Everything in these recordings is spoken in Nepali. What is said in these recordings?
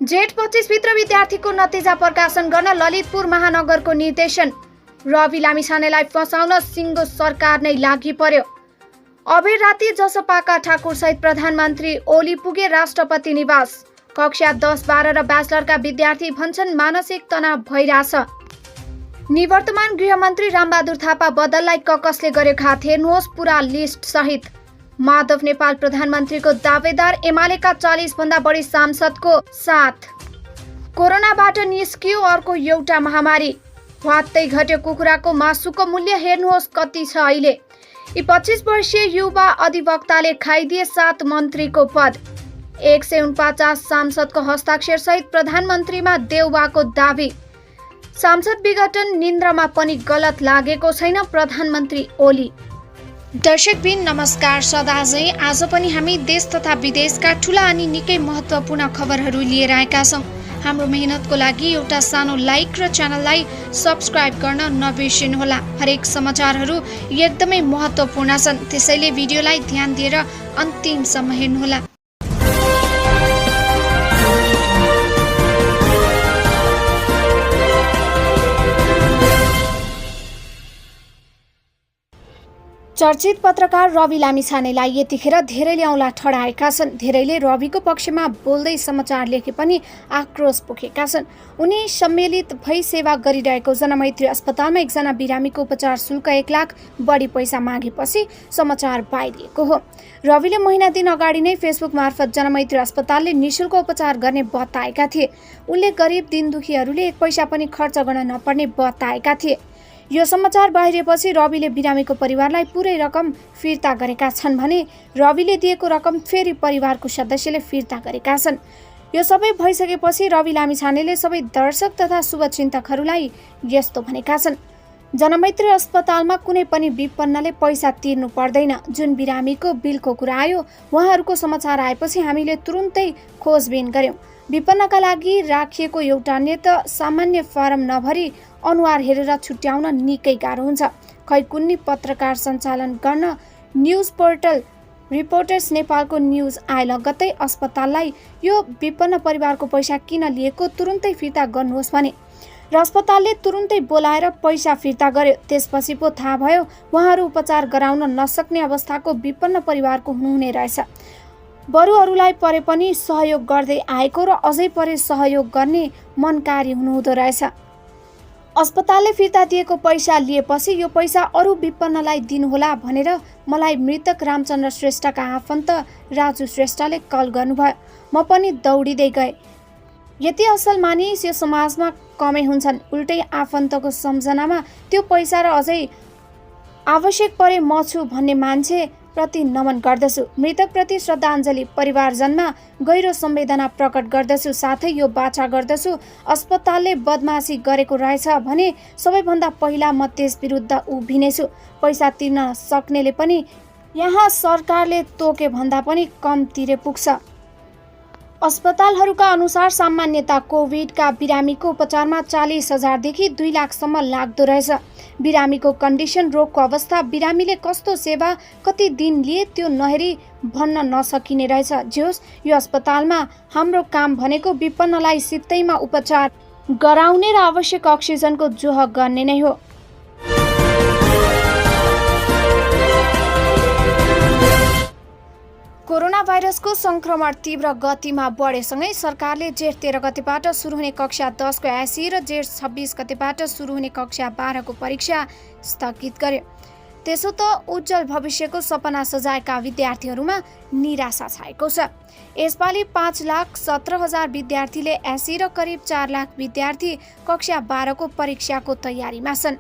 जेठ 25 भित्र विद्यार्थीको नतिजा प्रकाशन गर्न ललितपुर महानगरको निर्देशन। रवि लामिछानेलाई फसाउन सिङ्गो सरकार नै लागि पर्यो। अबेर राति जसपाका ठाकुर सहित प्रधानमन्त्री ओली पुगे राष्ट्रपति निवास। कक्षा 10, 12 र ब्याचलरका विद्यार्थी भन्छन् मानसिक तनाव भइरहेछ। निवर्तमान गृहमन्त्री रामबहादुर थापा बदललाई ककसले गर्यो घात। हेर्नुहोस् पुरा लिस्ट सहित। माधव नेपाल प्रधानमन्त्रीको दावेदार। एमालेका 40 भन्दा बढी सांसदको साथ। कोरोनाबाट निस्कियो अर्को एउटा महामारी। ह्वात्तै घट्यो कुखुराको मासुको मूल्य। हेर्नुहोस् कति छ अहिले। यी 25 वर्षीय युवा अधिवक्ताले खाइदिए 7 मन्त्रीको पद। 149 सांसदको हस्ताक्षर सहित प्रधानमन्त्रीमा देउबाको दावी। सांसद विघटन निन्द्रमा पनि गलत लागेको छैन प्रधानमन्त्री ओली। दर्शकबिन नमस्कार। सदाझै आज पनि हामी देश तथा विदेशका ठूला अनि निकै महत्त्वपूर्ण खबरहरू लिएर आएका छौँ। हाम्रो मेहनतको लागि एउटा सानो लाइक र च्यानललाई सब्स्क्राइब गर्न नबिर्सिनुहोला। हरेक समाचारहरू एकदमै महत्त्वपूर्ण छन्, त्यसैले भिडियोलाई ध्यान दिएर अन्तिमसम्म हेर्नुहोला। चर्चित पत्रकार रवि लामिछानेलाई यतिखेर धेरैले औँला ठडाएका छन्। धेरैले रविको पक्षमा बोल्दै समाचार लेखे पनि आक्रोश पोखेका छन्। उनी सम्मिलित भई सेवा गरिरहेको जनमैत्री अस्पतालमा एकजना बिरामीको उपचार शुल्क 1 लाख बढी पैसा मागेपछि समाचार बाहिरिएको हो। रविले महिना दिन अगाडि नै फेसबुक मार्फत जनमैत्री अस्पतालले निःशुल्क उपचार गर्ने बताएका थिए। उनले गरिब दिनदुखीहरूले 1 पैसा पनि खर्च गर्न नपर्ने बताएका थिए। यो समाचार बाहिरिएपछि रविले बिरामीको परिवारलाई पुरै रकम फिर्ता गरेका छन् भने रविले दिएको रकम फेरि परिवारको सदस्यले फिर्ता गरेका छन्। यो सबै भइसकेपछि रवि लामिछानेले सबै दर्शक तथा शुभचिन्तकहरूलाई यस्तो भनेका छन्। जनमैत्री अस्पतालमा कुनै पनि विपन्नले पैसा तिर्नु पर्दैन। जुन बिरामीको बिलको कुरा आयो उहाँहरूको समाचार आएपछि हामीले तुरुन्तै खोजबिन गर्यौं। विपन्नका लागि राखिएको एउटा नेत सामान्य फारम नभरी अनुहार हेरेर छुट्याउन निकै गाह्रो हुन्छ। खै कुन्नी पत्रकार सञ्चालन गर्न न्युज पोर्टल रिपोर्टर्स नेपालको न्युज आए लगत्तै अस्पताललाई यो विपन्न परिवारको पैसा किन लिएको तुरुन्तै फिर्ता गर्नुहोस् भने र अस्पतालले तुरुन्तै बोलाएर पैसा फिर्ता गर्यो। त्यसपछि पो थाहा भयो उहाँहरू उपचार गराउन नसक्ने अवस्थाको विपन्न परिवारको हुनुहुने रहेछ। बरु अरूलाई परे पनि सहयोग गर्दै आएको र अझै परे सहयोग गर्ने मनकारी हुनुहुँदो रहेछ। अस्पतालले फिर्ता दिएको पैसा लिएपछि यो पैसा अरू विपन्नलाई दिनुहोला भनेर मलाई मृतक रामचन्द्र श्रेष्ठका आफन्त राजु श्रेष्ठले कल गर्नुभयो। म पनि दौडिँदै गएँ। यति असल मानिस यो समाजमा कमै हुन्छन्। उल्टै आफन्तको सम्झनामा त्यो पैसा र अझै आवश्यक परे म छु भन्ने मान्छे प्रति नमन गर्दछु। मृतकप्रति श्रद्धाञ्जली परिवारजनमा गहिरो संवेदना प्रकट गर्दछु। साथै यो बाचा गर्दछु अस्पतालले बदमासी गरेको रहेछ भने सबैभन्दा पहिला म त्यस विरुद्ध उभिनेछु। पैसा तिर्न सक्नेले पनि यहाँ सरकारले तोके भन्दा पनि कम तिरे पुग्छ। अस्पतालहरूका अनुसार सामान्यतः कोभिडका बिरामीको उपचारमा 40,000 देखि 2 लाखसम्म लाग्दो रहेछ। बिरामीको कन्डिसन, रोगको अवस्था, बिरामीले कस्तो सेवा कति दिन लिए त्यो नहेरी भन्न नसकिने रहेछ। जोस् यो अस्पतालमा हाम्रो काम भनेको विपन्नलाई सित्तैमा उपचार गराउने र आवश्यक अक्सिजनको जोह गर्ने नै हो। कोरोना भाइरसको संक्रमण तीव्र गतिमा बढेसँगै सरकारले जेठ 13 गतेबाट सुरु हुने कक्षा 10 को 80 र जेठ 26 गतेबाट सुरु हुने कक्षा 12 को परीक्षा स्थगित गर्यो। त्यसो त उज्जवल भविष्यको सपना सजाएका विद्यार्थीहरूमा निराशा छाएको छ। यसपालि 5,17,000 विद्यार्थीले 80 र करिब 4 लाख विद्यार्थी कक्षा 12 को परीक्षाको तयारीमा छन्।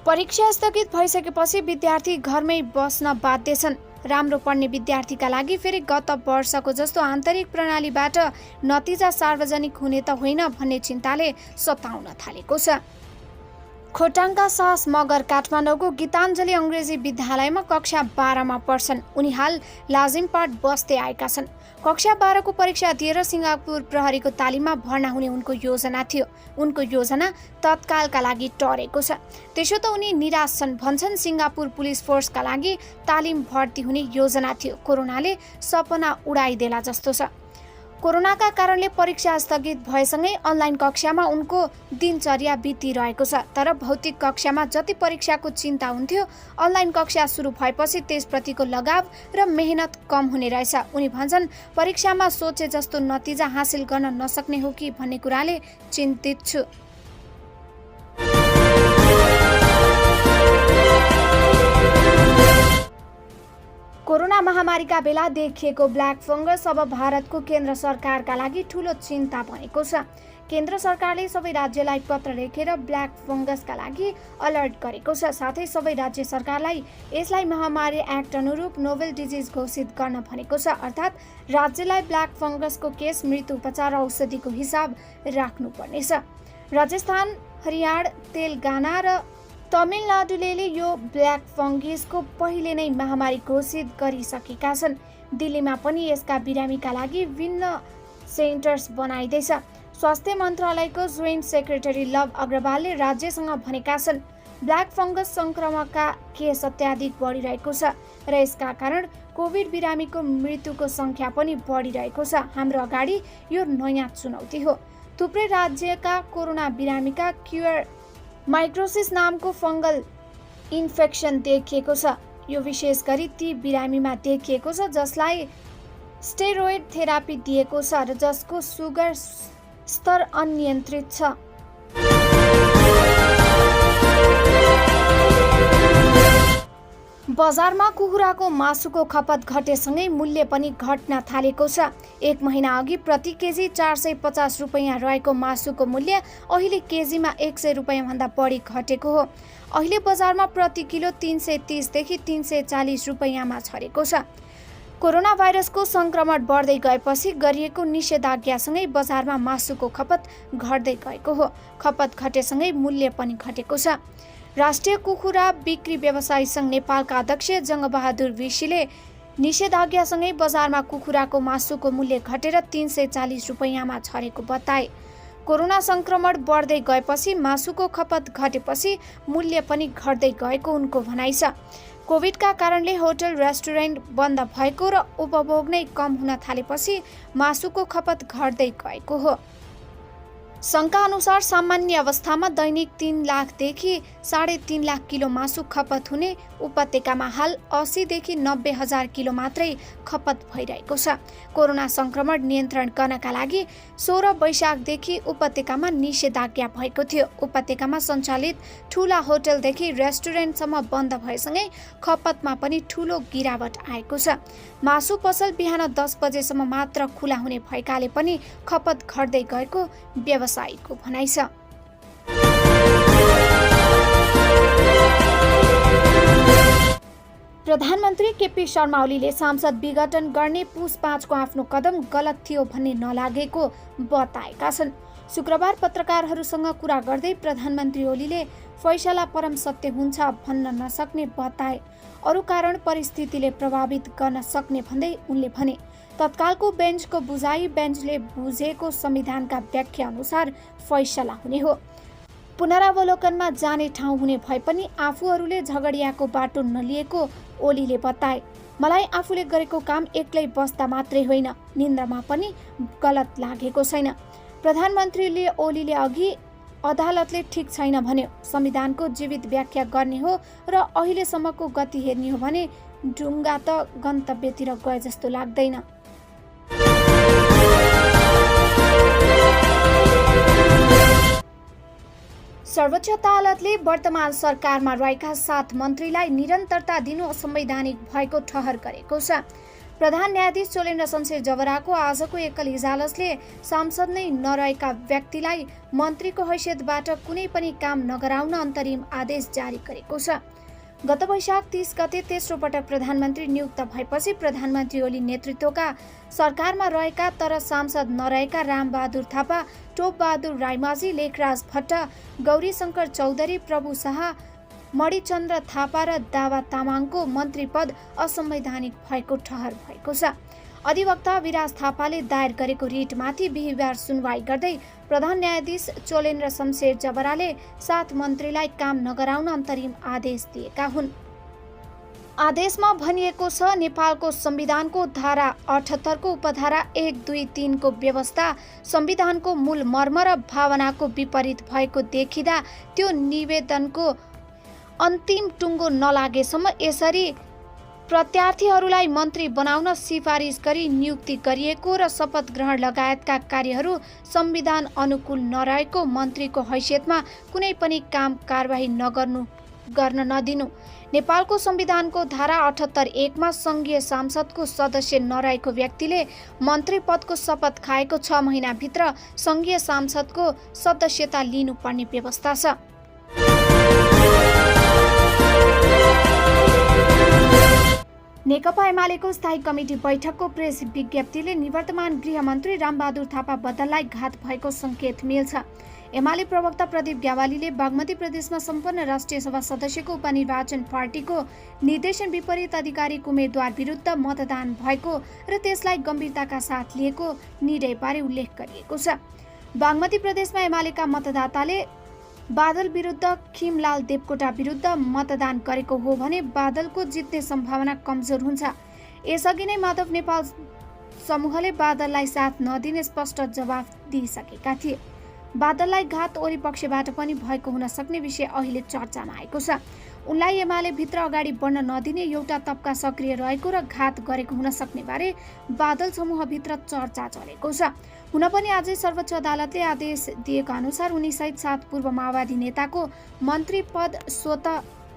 परीक्षा स्थगित भइसकेपछि विद्यार्थी घरमै बस्न बाध्य छन्। राम्रो पढ्ने विद्यार्थीका लागि फेरि गत वर्षको जस्तो आन्तरिक प्रणालीबाट नतिजा सार्वजनिक हुने त होइन भन्ने चिन्ताले सताउन थालेको छ। खोटाङका साहस मगर काठमाडौँको गीताञ्जली अङ्ग्रेजी विद्यालयमा कक्षा 12 मा पढ्छन्। उनी हाल लाजिमपाट बस्दै आएका छन्। कक्षा 12 को परीक्षा दिएर सिङ्गापुर प्रहरीको तालिममा भर्ना हुने उनको योजना थियो। उनको योजना तत्कालका लागि टरेको छ। त्यसो त उनी निराश छन्। भन्छन् सिङ्गापुर पुलिस फोर्सका लागि तालिम भर्ती हुने योजना थियो, कोरोनाले सपना उडाइदेला जस्तो छ। कोरोनाका कारणले परीक्षा स्थगित भएसँगै अनलाइन कक्षामा उनको दिनचर्या बितिरहेको छ। तर भौतिक कक्षामा जति परीक्षाको चिन्ता हुन्थ्यो, अनलाइन कक्षा सुरु भएपछि त्यसप्रतिको लगाव र मेहनत कम हुने रहेछ। उनी भन्छन्, परीक्षामा सोचे जस्तो नतिजा हासिल गर्न नसक्ने हो कि भन्ने कुराले चिन्तित छु। कोरोना महामारीका बेला देखिएको ब्ल्याक फंगस अब भारतको केन्द्र सरकारका लागि ठूलो चिन्ता बनेको छ। केन्द्र सरकारले सबै राज्यलाई पत्र लेखेर ब्ल्याक फंगसका लागि अलर्ट गरेको छ। साथै सबै राज्य सरकारलाई यसलाई महामारी एक्ट अनुरूप नोभेल डिजिज घोषित गर्न भनेको छ। अर्थात् राज्यलाई ब्ल्याक फंगसको केस, मृत्यु उपचार र औषधिको हिसाब राख्नुपर्नेछ। राजस्थान, हरियाणा, तेलंगाना र तमिलनाडुले यो ब्ल्याक फंगसको पहिले नै महामारी घोषित गरिसकेका छन्। दिल्लीमा पनि यसका बिरामीका लागि भिन्न सेन्टर्स बनाइँदैछ। स्वास्थ्य मन्त्रालयको जोइन्ट सेक्रेटरी लव अग्रवालले राज्यसँग भनेका छन्, ब्ल्याक फंगस संक्रमणका केस अत्याधिक बढिरहेको छ र यसका कारण कोभिड बिरामीको मृत्युको संख्या पनि बढिरहेको छ। हाम्रो अगाडि यो नयाँ चुनौती हो। थुप्रै राज्यका कोरोना बिरामीका क्युर माइक्रोसिस नामको फंगल इन्फेक्सन देखिएको छ। यो विशेष गरी ती बिरामीमा देखिएको छ जसलाई स्टेरोइड थेरापी दिएको छ र जसको सुगर स्तर अनियन्त्रित छ। बजारमा कुखुराको मासुको खपत घटेसँगै मूल्य पनि घट्न थालेको छ। एक महिना अघि प्रति केजी 450 रुपैयाँ रहेको मासुको मूल्य अहिले केजीमा 100 रुपैयाँ भन्दा बढी घटेको हो। अहिले बजारमा प्रति किलो 330 देखि 340 रुपैयाँमा छरेको छ। कोरोना भाइरसको संक्रमण बढ्दै गएपछि गरिएको निषेधाज्ञासँगै बजारमा मासुको खपत घट्दै गएको हो। खपत घटेसँगै मूल्य पनि घटेको छ। राष्ट्रिय कुखुरा बिक्री व्यवसायी सङ्घ नेपालका अध्यक्ष जङ्गबहादुर विशीले निषेधाज्ञासँगै बजारमा कुखुराको मासुको मूल्य घटेर 340 रुपैयाँमा छरेको बताए। कोरोना संक्रमण बढ्दै गएपछि मासुको खपत घटेपछि मूल्य पनि घट्दै गएको उनको भनाइ छ। कोभिडका कारणले होटल रेस्टुरेन्ट बन्द भएको र उपभोग नै कम हुन थालेपछि मासुको खपत घट्दै गएको हो। सङ्घका अनुसार सामान्य अवस्थामा दैनिक 3 लाखदेखि 3.5 लाख किलो मासु खपत हुने उपत्यकामा हाल 80 देखि 90 हजार किलो मात्रै खपत भइरहेको छ। कोरोना संक्रमण नियन्त्रण गर्नका लागि 16 वैशाखदेखि उपत्यकामा निषेधाज्ञा भएको थियो। उपत्यकामा सञ्चालित ठूला होटलदेखि रेस्टुरेन्टसम्म बन्द भएसँगै खपतमा पनि ठूलो गिरावट आएको छ। मासु पसल बिहान 10 बजेसम्म मात्र खुला हुने भएकाले पनि खपत घट्दै गएको व्यवसायीको भनाइ छ। प्रधानमन्त्री केपी शर्मा ओलीले सांसद विघटन गर्ने पुस 5 को आफ्नो कदम गलत थियो भन्ने नलागेको बताएका छन्। शुक्रबार पत्रकारहरूसँग कुरा गर्दै प्रधानमन्त्री ओलीले फैसला परम सत्य हुन्छ भन्न नसक्ने बताए। अरू कारण परिस्थितिले प्रभावित गर्न सक्ने भन्दै उनले भने, तत्कालको बेन्चको बुझाइ बेन्चले बुझेको संविधानका व्याख्या अनुसार फैसला हुने हो। पुनरावलोकनमा जाने ठाउँ हुने भए पनि आफूहरूले झगडियाको बाटो नलिएको ओलीले बताए। मलाई आफूले गरेको काम एक्लै बस्दा मात्रै होइन, निन्द्रामा पनि गलत लागेको छैन। प्रधानमन्त्रीले ओलीले अघि अदालतले ठिक छैन भन्यो। संविधानको जीवित व्याख्या गर्ने हो र अहिलेसम्मको गति हेर्ने हो भने ढुङ्गा त गन्तव्यतिर गए जस्तो लाग्दैन। सर्वोच्च अदालतले वर्तमान सरकारमा रहेका 7 मन्त्रीलाई निरन्तरता दिनु असंवैधानिक भएको ठहर गरेको छ। प्रधान न्यायाधीश चोलेन्द्र शमशेर जबराको आजको एकल इजलासले सांसद नै नरहेका व्यक्तिलाई मन्त्रीको हैसियतबाट कुनै पनि काम नगराउन अन्तरिम आदेश जारी गरेको छ। गत वैशाख 30 गते तेस्रो पटक प्रधानमन्त्री नियुक्त भएपछि प्रधानमन्त्री ओली नेतृत्वका सरकारमा रहेका तर सांसद नरहेका रामबहादुर थापा, टोपबहादुर रायमाझी, लेखराज भट्ट, गौरीशङ्कर चौधरी, प्रभु शाह, मणिचन्द्र थापा र दावा तामाङको मन्त्री पद असंवैधानिक भएको ठहर भएको छ। अधिवक्ता विराज थापाले दायर गरेको रिटमाथि बिहिबार सुनवाई गर्दै प्रधान न्यायाधीश चोलेन्द्र शमशेर जबराले 7 मन्त्रीलाई काम नगराउन अन्तरिम आदेश दिएका हुन्। आदेशमा भनिएको छ, नेपालको संविधानको धारा 78 को उपधारा 1, 2, 3 को व्यवस्था संविधानको मूल मर्म र भावनाको विपरीत भएको देखिँदा त्यो निवेदनको अन्तिम टुङ्गो नलागेसम्म यसरी प्रत्यार्थीहरूलाई मन्त्री बनाउन सिफारिस गरी नियुक्ति गरिएको र शपथ ग्रहण लगायतका कार्यहरू संविधान अनुकूल नरहेको मन्त्रीको हैसियतमा कुनै पनि काम कारबाही गर्न नदिनु। नेपालको संविधानको धारा 78(1) मा संघीय सांसदको सदस्य नरहेको व्यक्तिले मन्त्री पदको शपथ खाएको 6 महिनाभित्र संघीय सांसदको सदस्यता लिनुपर्ने व्यवस्था छ। नेकपा एमालेको स्थायी कमिटी बैठकको प्रेस विज्ञप्तिले निवर्तमान गृहमन्त्री रामबहादुर थापा बदललाई घात भएको सङ्केत मिल्छ। एमाले प्रवक्ता प्रदीप ग्यावालीले बागमती प्रदेशमा सम्पन्न राष्ट्रिय सभा सदस्यको उपनिर्वाचन पार्टीको निर्देशन विपरीत आधिकारिक उम्मेद्वार विरुद्ध मतदान भएको र त्यसलाई गम्भीरताका साथ लिएको निर्णयबारे उल्लेख गरिएको छ। बागमती प्रदेशमा एमालेका मतदाताले बादल विरुद्ध खिमलाल देवकोटा विरुद्ध मतदान गरेको हो भने बादलको जित्ने सम्भावना कमजोर हुन्छ। यसअघि नै माधव नेपाल समूहले बादललाई साथ नदिने स्पष्ट जवाफ दिइसकेका थिए। बादललाई घात ओरी पक्षबाट पनि भएको हुन सक्ने विषय अहिले चर्चामा आएको छ। उनलाई एमाले भित्र अगाडि बढ्न नदिने एउटा तबका सक्रिय रहेको र घात गरेको हुन सक्ने बारे बादल समूहभित्र चर्चा चलेको छ। हुन पनि आजै सर्वोच्च अदालतले आदेश दिएको अनुसार उनीसहित 7 पूर्व माओवादी नेताको मन्त्री पद स्वत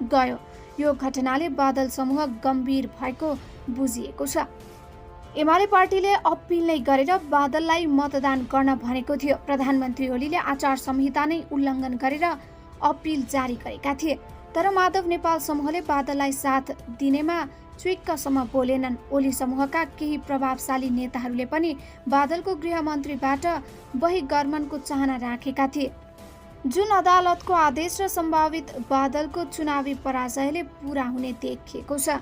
गयो। यो घटनाले बादल समूह गम्भीर भएको बुझिएको छ। एमाले पार्टीले अपिल नै गरेर बादललाई मतदान गर्न भनेको थियो। प्रधानमन्त्री ओलीले आचार संहिता नै उल्लङ्घन गरेर अपिल जारी गरेका थिए। तर माधव नेपाल समूहले बादललाई साथ दिनेमा चुइक्कसम्म बोलेनन्। ओली समूहका केही प्रभावशाली नेताहरूले पनि बादलको गृहमन्त्रीबाट बहिर्गमनको चाहना राखेका थिए, जुन अदालतको आदेश र सम्भावित बादलको चुनावी पराजयले पूरा हुने देखिएको छ।